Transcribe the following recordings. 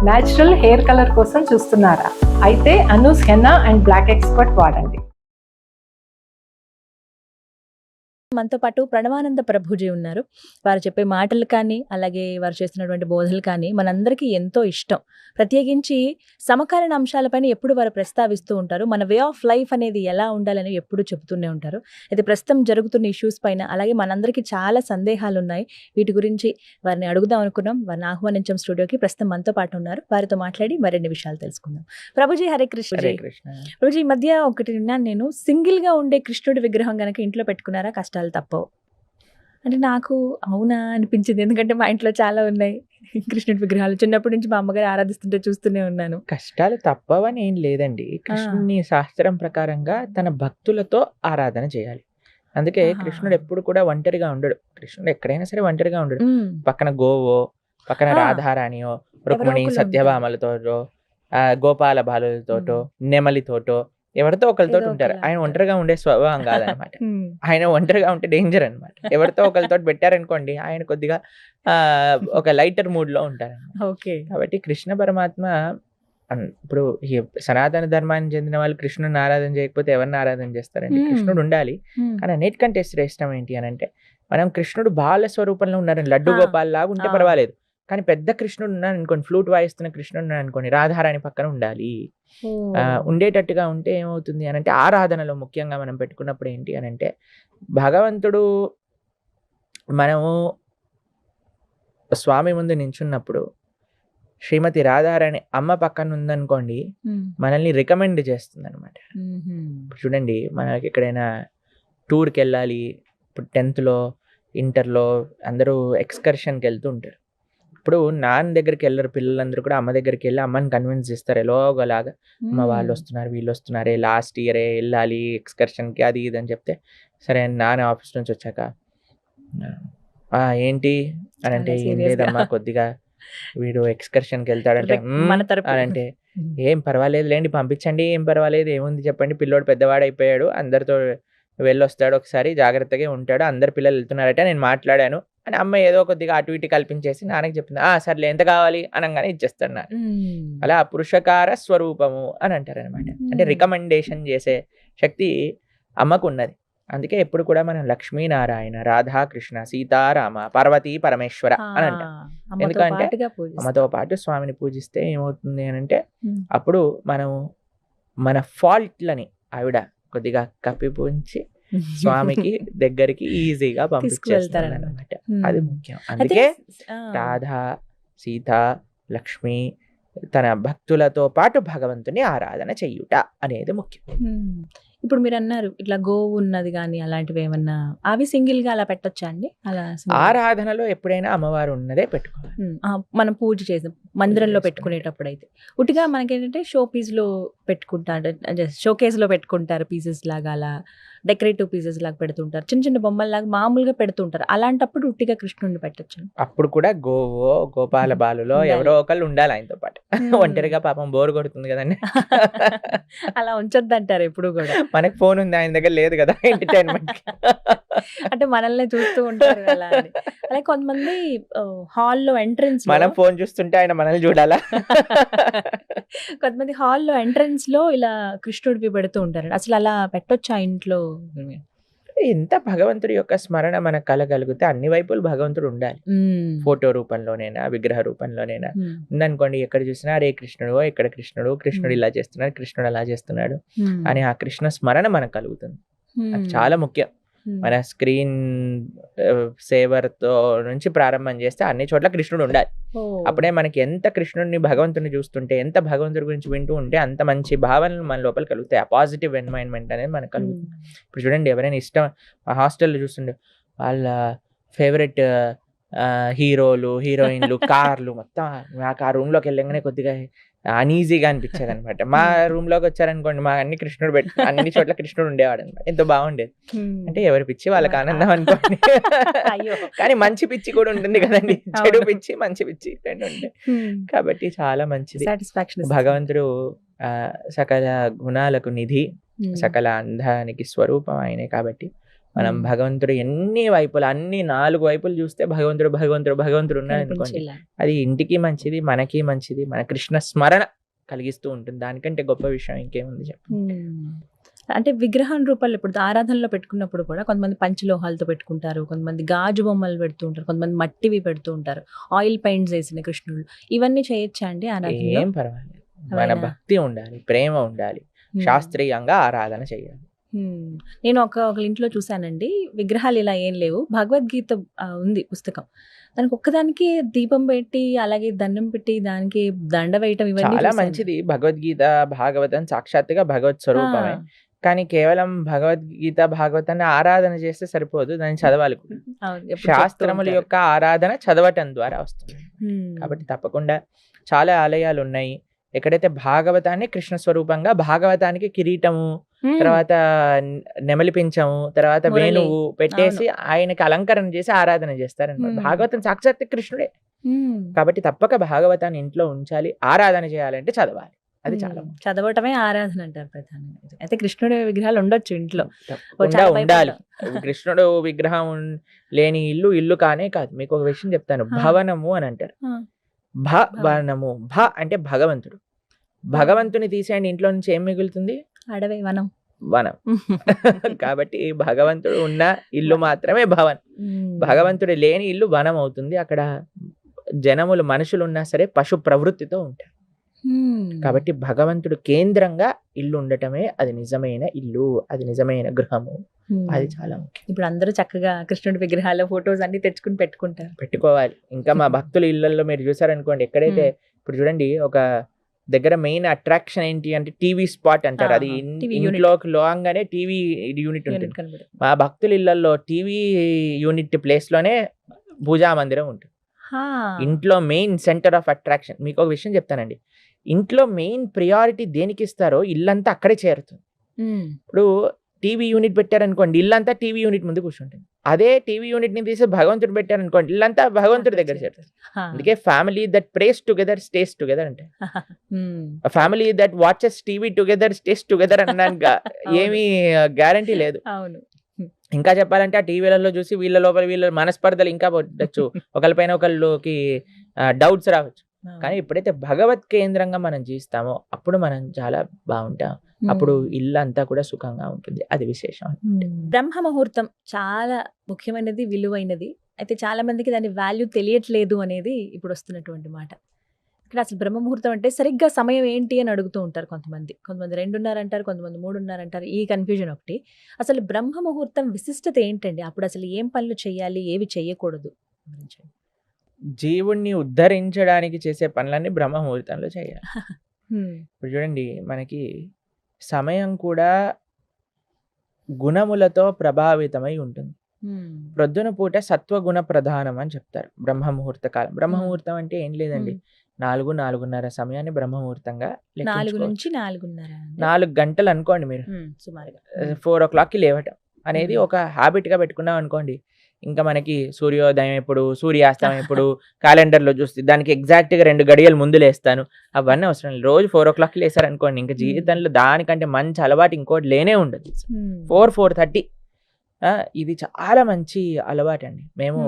Natural hair colour కోసం చూస్తున్నారా? అయితే Anoos henna and black expert వాడండి. మనతో పాటు ప్రణవానంద ప్రభుజీ ఉన్నారు. వారు చెప్పే మాటలు కానీ, అలాగే వారు చేస్తున్నటువంటి బోధనలు కానీ మనందరికీ ఎంతో ఇష్టం. ప్రత్యేకించి సమకాలీన అంశాలపైన ఎప్పుడు వారు ప్రస్తావిస్తూ ఉంటారు. మన వే ఆఫ్ లైఫ్ అనేది ఎలా ఉండాలని ఎప్పుడు చెబుతూనే ఉంటారు. అయితే ప్రస్తుతం జరుగుతున్న ఇష్యూస్ పైన, అలాగే మనందరికీ చాలా సందేహాలు ఉన్నాయి. వీటి గురించి వారిని అడుగుదాం అనుకున్నాం. వారిని ఆహ్వానించాం స్టూడియోకి. ప్రస్తుతం మనతో పాటు ఉన్నారు. వారితో మాట్లాడి మరిన్ని విషయాలు తెలుసుకుందాం. ప్రభుజీ హరే కృష్ణ. ప్రభుజీ, ఈ మధ్య ఒకటి విన్నాను నేను, సింగిల్ గా ఉండే కృష్ణుడి విగ్రహం గనక ఇంట్లో పెట్టుకున్నారా కష్టాలు తప్పవు అంటే నాకు అవునా అనిపించింది. ఎందుకంటే మా ఇంట్లో చాలా ఉన్నాయి కృష్ణుడి విగ్రహాలు. చిన్నప్పటి నుంచి మా అమ్మగారు ఆరాధిస్తుంటే చూస్తూనే ఉన్నాను. కష్టాలు తప్పవని ఏం లేదండి. కృష్ణుని శాస్త్రం ప్రకారంగా తన భక్తులతో ఆరాధన చేయాలి. అందుకే కృష్ణుడు ఎప్పుడు కూడా ఒంటరిగా ఉండడు. కృష్ణుడు ఎక్కడైనా సరే ఒంటరిగా ఉండడు. పక్కన గోవో, పక్కన రాధారాణియో, రుక్మిణి సత్యభామలతోటో, గోపాల బాలులతోటో, నెమలితోటో, ఎవరితో ఒకరితో ఉంటారు. ఆయన ఒంటరిగా ఉండే స్వభావం కాదనమాట. ఆయన ఒంటరిగా ఉంటే డేంజర్ అనమాట. ఎవరితో ఒకరితో పెట్టారనుకోండి, ఆయన కొద్దిగా ఒక లైటర్ మూడ్ లో ఉంటారు. కాబట్టి కృష్ణ పరమాత్మ ఇప్పుడు ఈ సనాతన ధర్మానికి చెందిన వాళ్ళు కృష్ణుని ఆరాధన చేయకపోతే ఎవరిని ఆరాధన చేస్తారండి? కృష్ణుడు ఉండాలి. కానీ అన్నిటికంటే శ్రేష్టం ఏంటి అని అంటే, మనం కృష్ణుడు బాల స్వరూపంలో ఉన్నారని, లడ్డు గోపాల్ లాగా ఉంటే పర్వాలేదు. కానీ పెద్ద కృష్ణుడు ఉన్నాడు అనుకోండి, ఫ్లూట్ వాయిస్తున్న కృష్ణుడు ఉన్నాడు అనుకోండి, రాధారాణి పక్కన ఉండాలి. ఉండేటట్టుగా ఉంటే ఏమవుతుంది అని అంటే, ఆరాధనలో ముఖ్యంగా మనం పెట్టుకున్నప్పుడు ఏంటి అని అంటే, భగవంతుడు మనము స్వామి ముందు నించున్నప్పుడు శ్రీమతి రాధారాణి అమ్మ పక్కన ఉందనుకోండి, మనల్ని రికమెండ్ చేస్తుంది అనమాట. చూడండి, మనకి ఎక్కడైనా టూర్కి వెళ్ళాలి, ఇప్పుడు 10th ఇంటర్లో అందరూ ఎక్స్కర్షన్కి వెళ్తూ ఉంటారు. ఇప్పుడు నాన్న దగ్గరికి వెళ్ళరు పిల్లలందరూ కూడా, అమ్మ దగ్గరికి వెళ్ళి అమ్మని కన్విన్స్ చేస్తారు ఎలాగోలాగా. అమ్మ వాళ్ళు వస్తున్నారు, వీళ్ళు వస్తున్నారే, లాస్ట్ ఇయరే వెళ్ళాలి ఎక్స్కర్షన్కి, అది ఇది అని చెప్తే, సరే నాన్న ఆఫీస్ నుంచి వచ్చాక ఏంటి అని అంటే, ఏం లేదమ్మా కొద్దిగా వీడు ఎక్స్కర్షన్కి వెళ్తాడంటే అని అంటే, ఏం పర్వాలేదు లేండి పంపించండి, ఏం పర్వాలేదు, ఏముంది చెప్పండి, పిల్లోడు పెద్దవాడైపోయాడు, అందరితో వెళ్ళొస్తాడు, ఒకసారి జాగ్రత్తగా ఉంటాడు, అందరు పిల్లలు వెళ్తున్నారట, నేను మాట్లాడాను అని అమ్మ ఏదో కొద్దిగా అటు ఇటు కల్పించేసి నాన్నకి చెప్పింది. సర్లే ఎంత కావాలి అనగానే ఇచ్చేస్తాడు నాన్న. అలా పురుషకార స్వరూపము అని అంటారు అనమాట. అంటే రికమెండేషన్ చేసే శక్తి అమ్మకు ఉన్నది. అందుకే ఎప్పుడు కూడా మనం లక్ష్మీనారాయణ, రాధాకృష్ణ, సీతారామ, పార్వతీ పరమేశ్వర అని అంటాం. ఎందుకంటే అమ్మతో పాటు స్వామిని పూజిస్తే ఏమవుతుంది అని అంటే, అప్పుడు మనం మన ఫాల్ట్లని ఆవిడ కొద్దిగా కప్పిపుంచి స్వామికి దగ్గరికి ఈజీగా పంపించేస్తారు అన్నమాట. అది ముఖ్యం. అందుకే రాధా, సీత, లక్ష్మి తన భక్తులతో పాటు భగవంతుని ఆరాధన చెయ్యుట అనేది ముఖ్యం. ఇప్పుడు మీరు అన్నారు ఇట్లా గోవు ఉన్నది కానీ అలాంటివి ఏమన్నా, అవి సింగిల్ గా అలా పెట్టొచ్చా అండి? అలా ఆరాధనలో ఎప్పుడైనా అమ్మవారు ఉన్నదే పెట్టుకోవాలి. మనం పూజ చేసిన మందిరంలో పెట్టుకునేటప్పుడు అయితే ఉట్టిగా మనకేంటంటే షో పీస్ లో పెట్టుకుంటారు, షోకేస్ లో పెట్టుకుంటారు, పీసెస్ లాగా అలా డెకరేటివ్ పీసెస్ లాగా పెడుతుంటారు, చిన్న చిన్న బొమ్మల్లాగా మామూలుగా పెడుతుంటారు. అలాంటప్పుడు ఉట్టిగా కృష్ణుడిని పెట్టచ్చు. అప్పుడు కూడా గోవో, గోపాల బాలులో ఎవరో ఒకళ్ళు ఉండాలి ఆయనతో పాటు. ఒంటరిగా పాపం బోర్ కొడుతుంది కదండి. అలా ఉంచొద్దు అంటారు ఎప్పుడు కూడా. మనకి ఫోన్ ఉంది, ఆయన దగ్గర లేదు కదా ఎంటర్టైన్మెంట్. అంటే మనల్ని చూస్తూ ఉంటారు అలా. అలాగే కొంతమంది హాల్లో ఎంట్రన్స్, మనం ఫోన్ చూస్తుంటే ఆయన మనల్ని చూడాలా. కొంతమంది హాల్లో ఎంట్రన్స్ లో ఇలా కృష్ణుడివి పెడుతూ ఉంటారు. అసలు అలా పెట్టొచ్చా ఇంట్లో? ఎంత భగవంతుడి యొక్క స్మరణ మనకు కలగలిగితే అన్ని వైపులు భగవంతుడు ఉండాలి. ఫోటో రూపంలోనైనా, విగ్రహ రూపంలోనైనా ఉందనుకోండి, ఎక్కడ చూసినా అరే కృష్ణుడు, ఇక్కడ కృష్ణుడు, కృష్ణుడు ఇలా చేస్తున్నాడు, కృష్ణుడు అలా చేస్తున్నాడు అని ఆ కృష్ణ స్మరణ మనకు కలుగుతుంది. అది చాలా ముఖ్యం. మన స్క్రీన్ సేవర్ తో నుంచి ప్రారంభం చేస్తే అన్ని చోట్ల కృష్ణుడు ఉండాలి. అప్పుడే మనకి ఎంత కృష్ణుడిని, భగవంతుని చూస్తుంటే, ఎంత భగవంతుడి గురించి వింటూ ఉంటే అంత మంచి భావనలు మన లోపల కలుగుతాయి. ఆ పాజిటివ్ ఎన్వైరన్మెంట్ అనేది మనకు కలుగుతుంది. ఇప్పుడు చూడండి, ఎవరైనా ఇష్టం హాస్టల్లో చూస్తుండే వాళ్ళ ఫేవరెట్ హీరోలు, హీరోయిన్లు, కార్లు, మొత్తం నాకు ఆ రూమ్ లోకి వెళ్ళగానే కొద్దిగా అనీజీగా అనిపించేది అనమాట. మా రూమ్ లోకి వచ్చారనుకోండి, మా అన్ని కృష్ణుడు అన్ని చోట్ల కృష్ణుడు ఉండేవాడు అనమాట. ఎంతో బాగుండేది. అంటే ఎవరి పిచ్చి వాళ్ళకి ఆనందం అనుకోండి. కానీ మంచి పిచ్చి కూడా ఉంటుంది కదండి, చెడు పిచ్చి, మంచి పిచ్చి రెండు ఉంటాయి. కాబట్టి చాలా మంచిది. భగవంతుడు సకల గుణాలకు నిధి, సకల అందానికి స్వరూపం ఆయనే. కాబట్టి మనం భగవంతుడు ఎన్ని వైపులు, అన్ని 4 వైపులు చూస్తే భగవంతుడు ఉన్నాడు అనుకోండి, కనిపించేలా. అది ఇంటికి మంచిది, మనకి మంచిది, మన కృష్ణ స్మరణ కలిగిస్తూ ఉంటుంది. దానికంటే గొప్ప విషయం ఇంకేముంది చెప్పు. అంటే విగ్రహం రూపాల్లో ఇప్పుడు ఆరాధనలో పెట్టుకున్నప్పుడు కూడా కొంతమంది పంచలోహాలతో పెట్టుకుంటారు, కొంతమంది గాజు బొమ్మలు పెడుతూ ఉంటారు, కొంతమంది మట్టివి పెడుతూ ఉంటారు, ఆయిల్ పెయింట్స్ వేసిన కృష్ణుడు. ఇవన్నీ చేయొచ్చా అండి ఆరాధనలో? ఏం పర్వాలేదు, మన అవునా? భక్తి ఉండాలి, ప్రేమ ఉండాలి, శాస్త్రీయంగా ఆరాధన చేయాలి. నేను ఒక ఇంట్లో చూసానండి, విగ్రహాలు ఇలా ఏం లేవు, భగవద్గీత ఉంది పుస్తకం, దానికి ఒక్కదానికి దీపం పెట్టి అలాగే దండం పెట్టి దానికి దండ వేయటం, ఇవన్నీ చాలా చూశాను. మంచిది. భగవద్గీత భాగవతం సాక్షాత్తుగా భగవత్ స్వరూపమే. ఆ, కానీ కేవలం భగవద్గీత భాగవతాన్ని ఆరాధన చేస్తే సరిపోదు, దాన్ని చదవాలి కూడా. అవును, ఎప్పుడు చెప్తూ శాస్త్రముల ఉంటారు. యొక్క ఆరాధన చదవటం ద్వారా వస్తుంది. హ్మ్. కాబట్టి తప్పకుండా చాలా ఆలయాలు ఉన్నాయి ఎక్కడైతే భాగవతాన్ని కృష్ణ స్వరూపంగా, భాగవతానికి కిరీటము, హ్మ్. తర్వాత నెమలి పించము, తర్వాత మురళి. వేణువు పెట్టేసి ఆయనకి అలంకరణ చేసి ఆరాధన చేస్తారన్నమాట. భాగవతం సాక్షాత్ కృష్ణుడే. హ్మ్. కాబట్టి తప్పక భాగవతాన్ని ఇంట్లో ఉంచాలి, ఆరాధన చేయాలంటే చదవాలి. అది చాలా ముఖ్యం. చదవటమే ఆరాధన అంటారు ప్రధానంగా. అయితే కృష్ణుడి విగ్రహాలు ఉండొచ్చు ఇంట్లో. తప్పకుండా చాలా ఉండాలి. భయపడ్డా. కృష్ణుడు విగ్రహం లేని ఇల్లు కానే కాదు. మీకు ఒక విషయం చెప్తాను, భవనము అని అంటారు. ఆ. భవనము, భ అంటే భగవంతుడు. భగవంతుని తీసేయండి, ఇంట్లో నుంచి ఏం మిగులుతుంది? అడవి, వనం. వనం. కాబట్టి భగవంతుడు ఉన్న ఇల్లు మాత్రమే భవన్. భగవంతుడు లేని ఇల్లు వనం అవుతుంది. అక్కడ జనములు, మనుషులు ఉన్నా సరే పశు ప్రవృత్తితో ఉంటారు. కాబట్టి భగవంతుడు కేంద్రంగా ఇల్లు ఉండటమే అది నిజమైన ఇల్లు, అది నిజమైన గృహము. అది చాలా ముఖ్యం. ఇప్పుడు అందరూ చక్కగా కృష్ణుడి విగ్రహాల ఫొటోస్ అన్ని తెచ్చుకుని పెట్టుకోవాలి. ఇంకా మా భక్తుల ఇళ్లలో మీరు చూసారనుకోండి, ఎక్కడైతే ఇప్పుడు చూడండి, ఒక దగ్గర మెయిన్ అట్రాక్షన్ ఏంటి అంటే టీవీ స్పాట్ అంటారు. అది TV ఇంట్లోకి లోగానే టీవీ యూనిట్ ఉంటుంది. పెట్టుకుంటారు. మా భక్తుల ఇళ్లలో టీవీ యూనిట్ ప్లేస్ లోనే పూజా మందిరం ఉంటుంది. ఇంట్లో మెయిన్ సెంటర్ ఆఫ్ అట్రాక్షన్. మీకు ఒక విషయం చెప్తానండి, ఇంట్లో మెయిన్ ప్రియారిటీ దేనికి ఇస్తారో ఇల్లంతా అక్కడే చేరుతుంది. ఇప్పుడు టీవీ యూనిట్ పెట్టారనుకోండి, ఇల్లంతా టీవీ యూనిట్ ముందు కూర్చుంటుంది. అదే టీవీ యూనిట్ ని తీసి భగవంతుడు పెట్టారనుకోండి, ఇల్లంతా భగవంతుడి దగ్గర చేరుతుంది. అందుకే family that prays together stays together అంటే, family that watches TV together stays together అనడానికి ఏమీ గ్యారంటీ లేదు. అవును. ఇంకా చెప్పాలంటే ఆ టీవీలలో చూసి వీళ్ళ లోపల వీళ్ళ మనస్పర్ధలు ఇంకా పట్టచ్చు, ఒకరిపైన ఒకళ్ళకి డౌట్స్ రావచ్చు. కానీ ఎప్పుడైతే భగవత్ కేంద్రంగా మనం జీవిస్తామో అప్పుడు మనం చాలా బాగుంటాం. అప్పుడు ఇల్లు అంతా కూడా సుఖంగా ఉంటుంది. అది విశేషం. బ్రహ్మ ముహూర్తం చాలా ముఖ్యమైనది, విలువైనది. అయితే చాలా మందికి దాని వాల్యూ తెలియట్లేదు అనేది ఇప్పుడు వస్తున్నటువంటి మాట. ఇక్కడ అసలు బ్రహ్మ ముహూర్తం అంటే సరిగ్గా సమయం ఏంటి అని అడుగుతూ ఉంటారు కొంతమంది. 2:30 అంటారు, కొంతమంది 3:30 అంటారు. ఈ కన్ఫ్యూజన్ ఒకటి. అసలు బ్రహ్మ ముహూర్తం విశిష్టత ఏంటండి? అప్పుడు అసలు ఏం పనులు చేయాలి, ఏవి చేయకూడదు? జీవుణ్ణి ఉద్ధరించడానికి చేసే పనులన్నీ బ్రహ్మ ముహూర్తంలో చేయాలి. ఇప్పుడు చూడండి, మనకి సమయం కూడా గుణములతో ప్రభావితమై ఉంటుంది. ప్రొద్దున పూట సత్వగుణ ప్రధానం అని చెప్తారు బ్రహ్మ ముహూర్త కాలం. బ్రహ్మ ముహూర్తం అంటే ఏం లేదండి, 4-4:30 సమయాన్ని బ్రహ్మ ముహూర్తంగా 4 నుంచి 4:30 4 గంటలు అనుకోండి మీరు. సుమారుగా 4 o'clockకి లేవటం అనేది ఒక హ్యాబిట్ గా పెట్టుకున్నాం అనుకోండి, ఇంకా మనకి సూర్యోదయం ఎప్పుడు, సూర్యాస్తమయం ఎప్పుడు క్యాలెండర్లో చూస్తే దానికి ఎగ్జాక్ట్గా 2 గడియలు ముందు లేస్తాను, అవన్నీ అవసరం లేదు. రోజు 4 o'clockకి లేసారనుకోండి, ఇంకా జీవితంలో దానికంటే మంచి అలవాటు ఇంకోటి లేనే ఉండదు. 4-4:30 ఇది చాలా మంచి అలవాటు అండి. మేము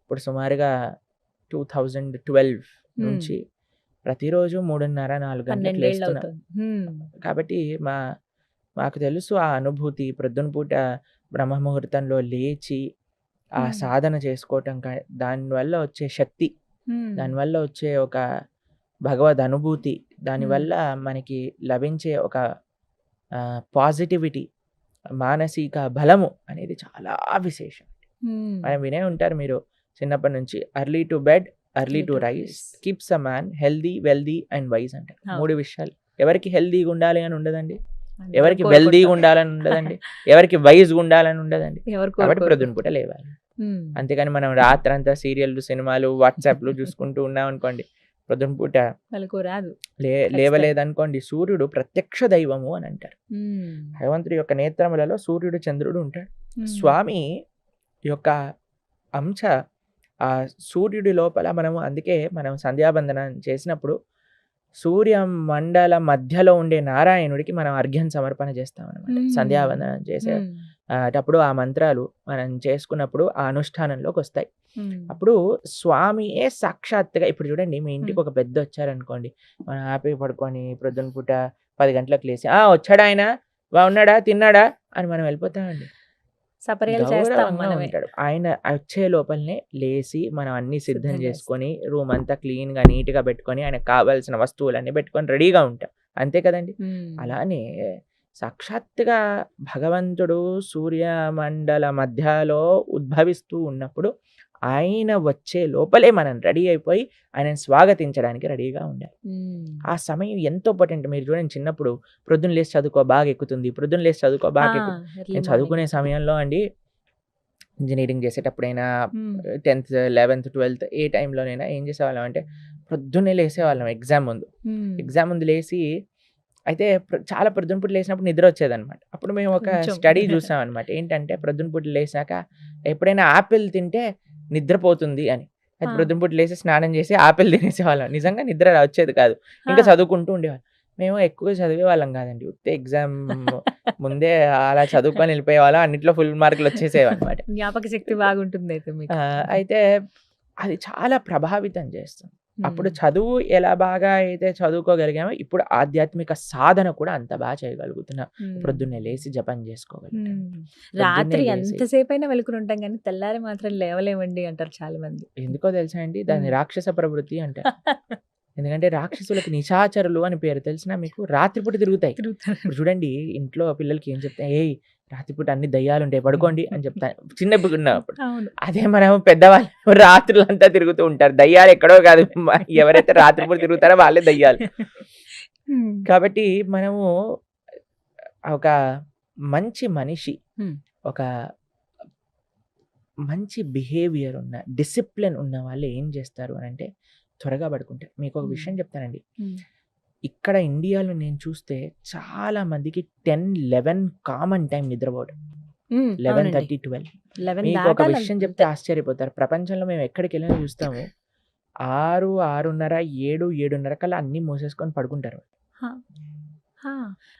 ఇప్పుడు సుమారుగా 2012 నుంచి ప్రతిరోజు 3:30-4 గంటలకు లేస్తున్నాం. కాబట్టి మాకు తెలుసు ఆ అనుభూతి. ప్రొద్దున పూట బ్రహ్మ ముహూర్తంలో లేచి ఆ సాధన చేసుకోవటం, దానివల్ల వచ్చే శక్తి, దానివల్ల వచ్చే ఒక భగవద్ అనుభూతి, దానివల్ల మనకి లభించే ఒక పాజిటివిటీ, మానసిక బలము అనేది చాలా విశేషం. మనం వినే ఉంటారు మీరు చిన్నప్పటి నుంచి, early to bed early to rice keeps a man healthy wealthy and wise అంటారు. 3 విషయాలు. ఎవరికి హెల్దీగా ఉండాలి అని ఉండదండి, ఎవరికి వెల్దీగా ఉండాలని ఉండదండి, ఎవరికి వైజ్గా ఉండాలని ఉండదండి. కాబట్టి ప్రొద్దున పూట లేవాలి. అంతేగాని మనం రాత్రంతా సీరియల్లు, సినిమాలు, వాట్సాప్లు చూసుకుంటూ ఉన్నాం అనుకోండి, ప్రొద్దున పూట లేవలేదనుకోండి, సూర్యుడు ప్రత్యక్ష దైవము అని అంటారు. భగవంతుడి యొక్క నేత్రములలో సూర్యుడు, చంద్రుడు ఉంటాడు. స్వామి యొక్క అంశ ఆ సూర్యుడి లోపల అందుకే మనం సంధ్యాబంధనం చేసినప్పుడు సూర్య మండల మధ్యలో ఉండే నారాయణుడికి మనం అర్ఘ్యం సమర్పణ చేస్తాం అనమాట. సంధ్యావందనం చేసే అప్పుడు ఆ మంత్రాలు మనం చేసుకున్నప్పుడు ఆ అనుష్ఠానంలోకి వస్తాయి. ఉమ్, అప్పుడు స్వామియే సాక్షాత్తుగా ఇప్పుడు చూడండి మీ ఇంటికి Hmm. ఒక పెద్ద వచ్చారనుకోండి, మనం హ్యాపీగా పడుకొని ప్రొద్దున పూట 10 గంటలకు లేసి వచ్చాడా ఆయన, బాగున్నాడా, తిన్నాడా అని మనం వెళ్ళిపోతామండి. సపర్యలు చేస్తాం గౌరవంగా మనమే. ఉంటాడు ఆయన. వచ్చే లోపలనే లేసి మనం అన్ని సిద్ధం సిద్ధం చేస్తాం. చేసుకొని రూమ్ అంతా క్లీన్గా నీట్గా పెట్టుకొని ఆయనకు కావాల్సిన వస్తువులన్నీ పెట్టుకొని రెడీగా ఉంటాం. అంతే కదండి. ఉమ్, అలానే సాక్షాత్తుగా భగవంతుడు సూర్యమండల మధ్యలో ఉద్భవిస్తూ ఉన్నప్పుడు ఆయన వచ్చే లోపలే మనం రెడీ అయిపోయి ఆయనను స్వాగతించడానికి రెడీగా ఉండాలి. ఉమ్. ఆ సమయం ఎంతో ఇంపార్టెంట్. మీరు చూడండి చిన్నప్పుడు ప్రొద్దున లేసి చదువుకో బాగా ఎక్కుతుంది, ప్రొద్దున లేసి చదువుకో బాగా ఎక్కుతుంది. ఎర్లీ నేను మార్నింగ్. చదువుకునే సమయంలో అండి, ఇంజనీరింగ్ చేసేటప్పుడైనా ఉమ్, 10th 11th 12th ఏ టైంలోనైనా ఏం చేసేవాళ్ళం అంటే ప్రొద్దున్నే లేసేవాళ్ళం ఎగ్జామ్ ముందు. ఉమ్, ఎగ్జామ్ ముందు లేసి అయితే చాలా ప్రొద్దున పూట లేసినప్పుడు నిద్ర వచ్చేదన్నమాట. అప్పుడు మేము ఒక కొంచెం. స్టడీ చూసాం అనమాట. ఏంటంటే ప్రొద్దున పూట లేసాక ఎప్పుడైనా ఆపిల్ తింటే నిద్రపోతుంది అని. అయితే ఆ. ప్రొద్దున పూట లేసి స్నానం చేసి ఆపిల్ తినేసేవాళ్ళం. నిజంగా నిద్ర వచ్చేది కాదు. ఇంకా ఆ. చదువుకుంటూ ఉండేవాళ్ళం. మేము ఎక్కువ చదివేవాళ్ళం కాదండి. ఉత్తే ఎగ్జామ్ ముందే అలా చదువుకొని వెళ్ళిపోయేవాళ్ళం. అన్నిట్లో ఫుల్ మార్కులు వచ్చేసేవన్నమాట. జ్ఞాపక శక్తి బాగుంటుంది అయితే మీకు. అయితే అది చాలా ప్రభావితం చేస్తుంది. ఉమ్, అప్పుడు చదువు ఎలా బాగా అయితే చదువుకోగలిగామో ఇప్పుడు ఆధ్యాత్మిక సాధన కూడా అంత బాగా చేయగలుగుతున్నాం. ఉమ్, ప్రొద్దున్నే లేసి జపం చేసుకోగలుగుతాం. ఉమ్. రాత్రి లేసి. ఎంతసేపు అయినా వెలుకుని ఉంటాం కానీ తెల్లారి మాత్రం లేవలేమండి అంటారు చాలా మంది. ఎందుకో తెలుసా అండి, దాన్ని ఉమ్. రాక్షస ప్రవృత్తి అంటారు. ఎందుకంటే రాక్షసులకు నిశాచరులు అని పేరు. తెలిసినా మీకు? రాత్రిపూట తిరుగుతాయి. తిరుగుతారు. ఇప్పుడు చూడండి ఇంట్లో పిల్లలకి ఏం చెప్తాయి, ఏయ్ రాత్రిపూట అన్ని దయ్యాలు ఉంటాయి పడుకోండి అని చెప్తాను చిన్నప్పుడు ఉన్నప్పుడు. అవును. అదే మనం పెద్దవాళ్ళు రాత్రులంతా తిరుగుతూ ఉంటారు. దయ్యాలు ఎక్కడో కాదు, ఎవరైతే రాత్రిపూట తిరుగుతారో వాళ్ళే దయ్యాలు. ఉమ్, కాబట్టి మనము ఒక మంచి మనిషి, Hmm. ఒక మంచి బిహేవియర్ ఉన్న డిసిప్లిన్ ఉన్న వాళ్ళు ఏం చేస్తారు అని అంటే త్వరగా పడుకుంటారు. మీకు ఒక విషయం చెప్తానండి. ఉమ్, ఇక్కడ ఇండియాలో నేను చూస్తే చాలా మందికి 10-11 కామన్ టైం నిద్రపోవడం. ఉమ్, 11:30 12. 11 మీకు ఒక దాటాలి విషయం అంతే. చెప్తే ఆశ్చర్యపోతారు. ప్రపంచంలో మేము ఎక్కడికి వెళ్ళినా చూస్తాము 6, 6:30, 7, 7:30 కల్లా అన్ని మూసేసుకొని పడుకుంటారు. హా. హా.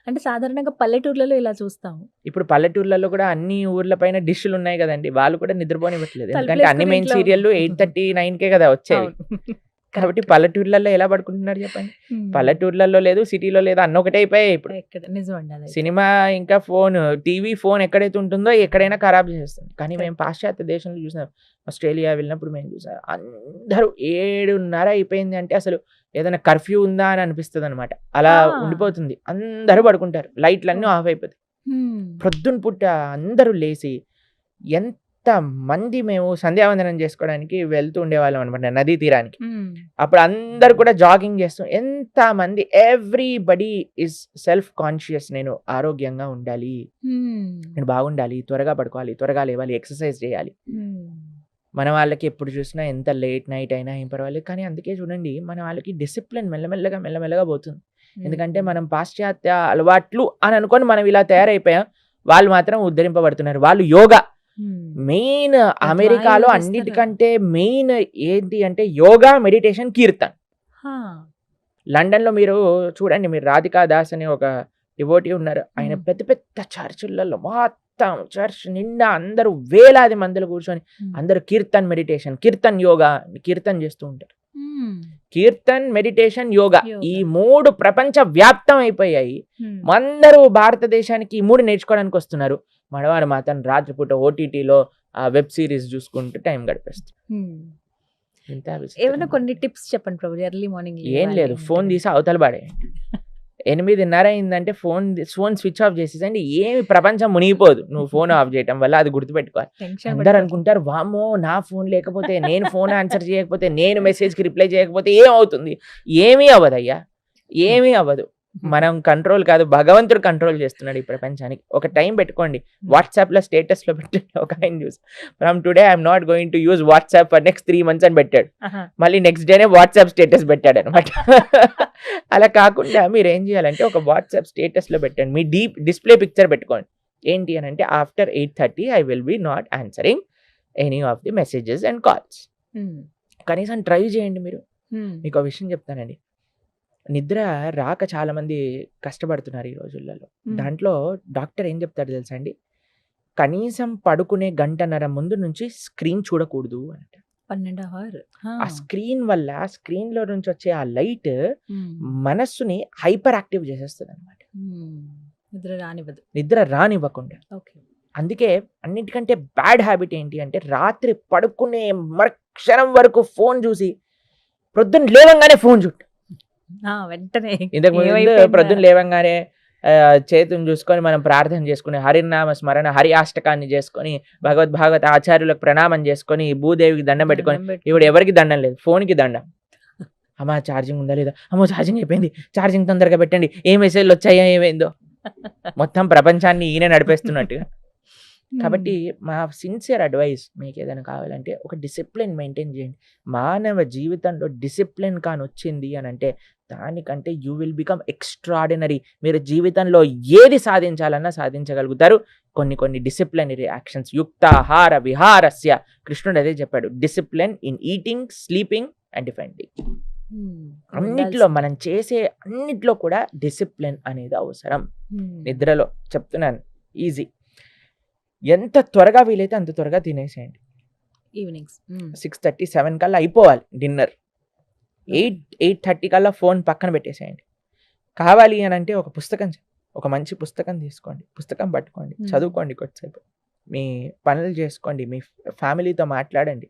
అంటే సాధారణంగా పల్లెటూర్లలో ఇలా చూస్తాము. ఇప్పుడు పల్లెటూర్లలో కూడా అన్ని ఊర్ల పైన డిష్లు ఉన్నాయి కదండి, వాళ్ళు కూడా నిద్రపోనివ్వట్లేదు. ఎందుకంటే అన్ని తలుపులేసుకొని మెయిన్ ఇంట్లో సీరియల్ 8:30, 9కే కదా వచ్చేవి. అవును. కాబట్టి పల్లెటూర్లలో ఎలా పడుకుంటున్నారు చెప్పండి. ఉమ్. పల్లెటూర్లలో లేదు, సిటీలో లేదు, అన్న ఒకటే అయిపోయాయి ఇప్పుడు. ఎక్కడ నిజం అండి అదైతే. సినిమా ఇంకా ఫోన్, టీవీ, ఫోన్ ఎక్కడైతే ఉంటుందో ఎక్కడైనా ఖరాబ్ చేస్తుంది. కానీ మేము పాశ్చాత్య దేశంలో చూసాం, ఆస్ట్రేలియా వెళ్ళినప్పుడు మేము చూసాం అందరూ 7:30 అయిపోయింది అంటే అసలు ఏదైనా కర్ఫ్యూ ఉందా అని అనిపిస్తుంది అనమాట. అలా ఆ. ఉండిపోతుంది. అందరూ పడుకుంటారు, లైట్లన్నీ ఆఫ్ అయిపోతాయి. ఉమ్, ప్రొద్దున పూట అందరూ లేచి ఎంత మంది మేము సంధ్యావందనం చేసుకోవడానికి వెళ్తూ ఉండేవాళ్ళం అనమాట నదీ తీరానికి. ఉమ్, అప్పుడు అందరు కూడా జాగింగ్ చేస్తూ ఎంత మంది, ఎవ్రీబడి ఇస్ సెల్ఫ్ కాన్షియస్. నేను ఆరోగ్యంగా ఉండాలి, ఉమ్, నేను బాగుండాలి, త్వరగా పడుకోవాలి, త్వరగా లేవాలి, ఎక్సర్సైజ్ చేయాలి. ఉమ్. మన వాళ్ళకి ఎప్పుడు చూసినా ఎంత లేట్ నైట్ అయినా ఏం పర్వాలేదు. కానీ అందుకే చూడండి మన వాళ్ళకి డిసిప్లిన్ మెల్లమెల్లగా పోతుంది. ఎందుకంటే మనం పాశ్చాత్య అలవాట్లు అని అనుకొని మనం ఇలా తయారైపోయాం. వాళ్ళు మాత్రం ఉద్ధరింపబడుతున్నారు. వాళ్ళు యోగా ఉమ్, మెయిన్. అమెరికాలో చేస్తారా? అన్నిటికంటే మెయిన్ ఏంటి అంటే యోగా, మెడిటేషన్, కీర్తన్. హా. లండన్లో మీరు చూడండి, మీరు రాధికా దాస్ అనే ఒక డివోటీ ఉన్నారు. ఆయన పెద్ద పెద్ద చర్చిలలో మొత్తం చర్చ్ నిండా అందరూ వేలాది మందిలో కూర్చొని అందరూ కీర్తన్ మెడిటేషన్, కీర్తన్ యోగా, కీర్తన్ చేస్తూ ఉంటారు. ఉమ్, కీర్తన్, మెడిటేషన్, యోగా యోగా. ఈ 3 ప్రపంచ వ్యాప్తం అయిపోయాయి. ఉమ్. అందరూ భారతదేశానికి ఈ 3 నేర్చుకోవడానికి వస్తున్నారు. మనవారు మాత్రం రాత్రిపూట ఓటీటీలో ఆ వెబ్ సిరీస్ చూసుకుంటూ టైం గడిపేస్తారు. ఉమ్. ఇంత ఏమైనా విచిత్రం. కొన్ని టిప్స్ చెప్పండి ప్రభు. ఎర్లీ మార్నింగ్ ఏం లేదు, ఫోన్ తీసి అవతల పడేయండి. 8:30 అయిందంటే ఫోన్ స్విచ్ ఆఫ్ చేసేసండి. ఏమి ప్రపంచం మునిగిపోదు నువ్వు ఫోన్ ఆఫ్ చేయటం వల్ల. అది గుర్తుపెట్టుకోవాలి. అందరు అనుకుంటారు వామ్మో నా ఫోన్ లేకపోతే, నేను ఫోన్ ఆన్సర్ చేయకపోతే, నేను మెసేజ్కి రిప్లై చేయకపోతే ఏమవుతుంది? ఏమీ అవ్వదయ్యా, ఏమీ అవ్వదు. మనం కంట్రోల్ కాదు, భగవంతుడు కంట్రోల్ చేస్తున్నాడు ఈ ప్రపంచానికి. ఒక టైం పెట్టుకోండి. వాట్సాప్లో స్టేటస్లో పెట్టండి. ఒక ఆయన చూసి from today I'm not going to use WhatsApp for next 3 months అని పెట్టాడు. మళ్ళీ నెక్స్ట్ డేనే వాట్సాప్ స్టేటస్ పెట్టాడు అనమాట. అలా కాకుండా మీరు ఏం చేయాలంటే ఒక వాట్సాప్ స్టేటస్లో పెట్టండి. మీ డిస్ప్లే పిక్చర్ పెట్టుకోండి. ఏంటి అని అంటే after 8:30 I will be not answering any of the messages and calls. కనీసం ట్రై చేయండి మీరు. మీకు ఒక విషయం చెప్తానండి, నిద్ర రాక చాలా మంది కష్టపడుతున్నారు ఈ రోజులలో. దాంట్లో డాక్టర్ ఏం చెప్తాడు తెలుసా అండి, కనీసం పడుకునే గంటన్నర ముందు నుంచి స్క్రీన్ చూడకూడదు అంట. 1.5 hours. ఆ స్క్రీన్ వల్ల స్క్రీన్ లో నుంచి వచ్చే ఆ లైట్ మనస్సుని హైపర్ యాక్టివ్ చేసేస్తుంది అనమాట, నిద్ర రానివ్వకుండా. అందుకే అన్నిటికంటే బ్యాడ్ హ్యాబిట్ ఏంటి అంటే రాత్రి పడుకునే క్షణం వరకు ఫోన్ చూసి ప్రొద్దున లేవంగానే ఫోన్ చుట్టు. వెంటనే ఇంతకు ముందు ప్రొద్దున లేవంగానే చేతుని చూసుకొని మనం ప్రార్థన చేసుకుని హరినామ స్మరణ హరి అష్టకాన్ని చేసుకొని భగవద్భాగవత ఆచార్యులకు ప్రణామం చేసుకొని భూదేవికి దండం పెట్టుకొని ఇప్పుడు ఎవరికి దండం లేదు, ఫోన్కి దండం. అమ్మా ఛార్జింగ్ ఉందా లేదా, అమ్మో ఛార్జింగ్ అయిపోయింది, ఛార్జింగ్ తొందరగా పెట్టండి, ఏ మెసేజ్లు వచ్చాయా ఏమైందో, మొత్తం ప్రపంచాన్ని ఈయన నడిపేస్తున్నట్టుగా. కాబట్టి మా సిన్సియర్ అడ్వైస్, మీకు ఏదైనా కావాలంటే ఒక డిసిప్లిన్ మెయింటైన్ చేయండి. మానవ జీవితంలో డిసిప్లిన్ కాని వచ్చింది అని అంటే దానికంటే యూ విల్ బికమ్ ఎక్స్ట్రాడినరీ. మీరు జీవితంలో ఏది సాధించాలన్నా సాధించగలుగుతారు. కొన్ని డిసిప్లినరీ యాక్షన్స్, యుక్తాహార విహారస్య, కృష్ణుడు అదే చెప్పాడు, discipline in eating, sleeping and defending. అన్నిట్లో మనం చేసే అన్నిట్లో కూడా డిసిప్లిన్ అనేది అవసరం. నిద్రలో చెప్తున్నాను, ఈజీ. ఎంత త్వరగా వీలైతే అంత త్వరగా తినేసేయండి. ఈవినింగ్స్ 6:30, 7 కల్లా అయిపోవాలి డిన్నర్. 8:30 కల్లా ఫోన్ పక్కన పెట్టేసేయండి. కావాలి అని అంటే ఒక మంచి పుస్తకం తీసుకోండి, పుస్తకం పట్టుకోండి, చదువుకోండి కొద్దిసేపు, మీ పనులు చేసుకోండి, మీ ఫ్యామిలీతో మాట్లాడండి.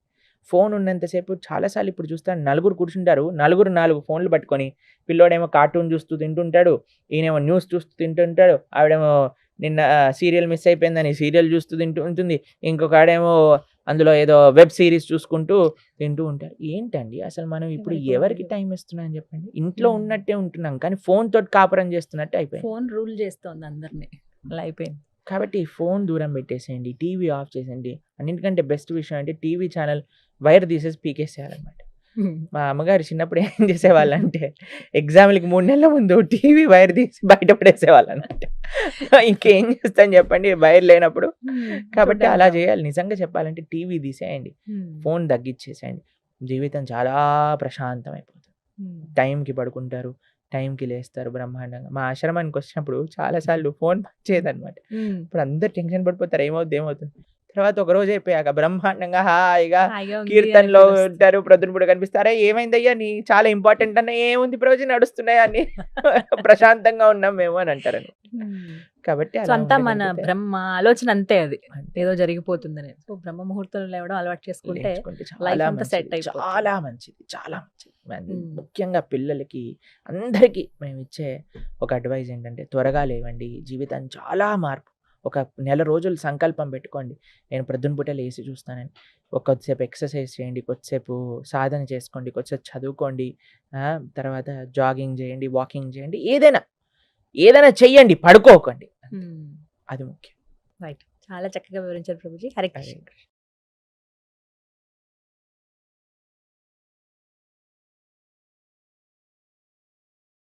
ఫోన్ ఉన్నంతసేపు చాలాసార్లు ఇప్పుడు చూస్తాను, నలుగురు కూర్చుంటారు, 4 ఫోన్లు పట్టుకొని, పిల్లోడేమో కార్టూన్ చూస్తూ తింటుంటాడు, ఈయనేమో న్యూస్ చూస్తూ తింటుంటాడు, ఆవిడేమో నిన్న సీరియల్ మిస్ అయిపోయిందని సీరియల్ చూస్తూ తింటూ ఉంటుంది, ఇంకొక ఆడేమో అందులో ఏదో వెబ్ సిరీస్ చూసుకుంటూ తింటూ ఉంటారు. ఏంటండి అసలు మనం ఇప్పుడు ఎవరికి టైం ఇస్తున్నాం చెప్పండి? ఇంట్లో ఉన్నట్టే ఉంటున్నాం కానీ ఫోన్ తోటి కాపురం చేస్తున్నట్టు అయిపోయింది. ఫోన్ రూల్ చేస్తోంది అందరినీ, అలా అయిపోయింది. కాబట్టి ఫోన్ దూరం పెట్టేసేయండి, టీవీ ఆఫ్ చేసేయండి. అన్నిటికంటే బెస్ట్ విషయం అంటే టీవీ ఛానల్ వైర్ తీసేసి పీకేసేయాలన్నమాట. మా అమ్మగారు చిన్నప్పుడు ఏం చేసేవాళ్ళంటే ఎగ్జామ్లకి 3 నెలల ముందు టీవీ వైర్ తీసి బయట పడేసేవాళ్ళన్నమాట. ఇంకేం చేస్తాను చెప్పండి వైర్ లేనప్పుడు. కాబట్టి అలా చేయాలి. నిజంగా చెప్పాలంటే టీవీ తీసేయండి, ఫోన్ తగ్గించేసేయండి, జీవితం చాలా ప్రశాంతం అయిపోతుంది. టైంకి పడుకుంటారు, టైంకి లేస్తారు బ్రహ్మాండంగా. మా ఆశ్రమానికి వచ్చినప్పుడు చాలాసార్లు ఫోన్ వచ్చేదన్నమాట. ఇప్పుడు అందరు టెన్షన్ పడిపోతారు, ఏమవుతుంది. తర్వాత ఒక రోజు అయిపోయాక బ్రహ్మాండంగా హాయిగా కీర్తనలో ఉంటారు, ప్రొద్దున కనిపిస్తారా, ఏమైందయ్యా నీ చాలా ఇంపార్టెంట్ అన్న, ఏముంది ప్రయోజనం నడుస్తున్నాయా అని ప్రశాంతంగా ఉన్నాం మేము అని అంటారని. కాబట్టి అంతా మన బ్రహ్మ ఆలోచన అంతే, అది ఏదో జరిగిపోతుందని. సో బ్రహ్మ ముహూర్తంలో లేవడం అలవాటు చేసుకుంటే చాలా మంచిది. ముఖ్యంగా పిల్లలకి అందరికీ మేము ఇచ్చే ఒక అడ్వైజ్ ఏంటంటే త్వరగా లేవండి, జీవితం చాలా మార్పు. ఒక నెల రోజులు సంకల్పం పెట్టుకోండి, నేను ప్రొద్దున పూట లేచి చూస్తానని. కొద్దిసేపు ఎక్సర్సైజ్ చేయండి, కొద్దిసేపు సాధన చేసుకోండి, కొద్దిసేపు చదువుకోండి, తర్వాత జాగింగ్ చేయండి, వాకింగ్ చేయండి, ఏదైనా చెయ్యండి, పడుకోకండి. అది ముఖ్యం. రైట్, చాలా చక్కగా వివరించారు ప్రభుజీ. హరే కృష్ణ.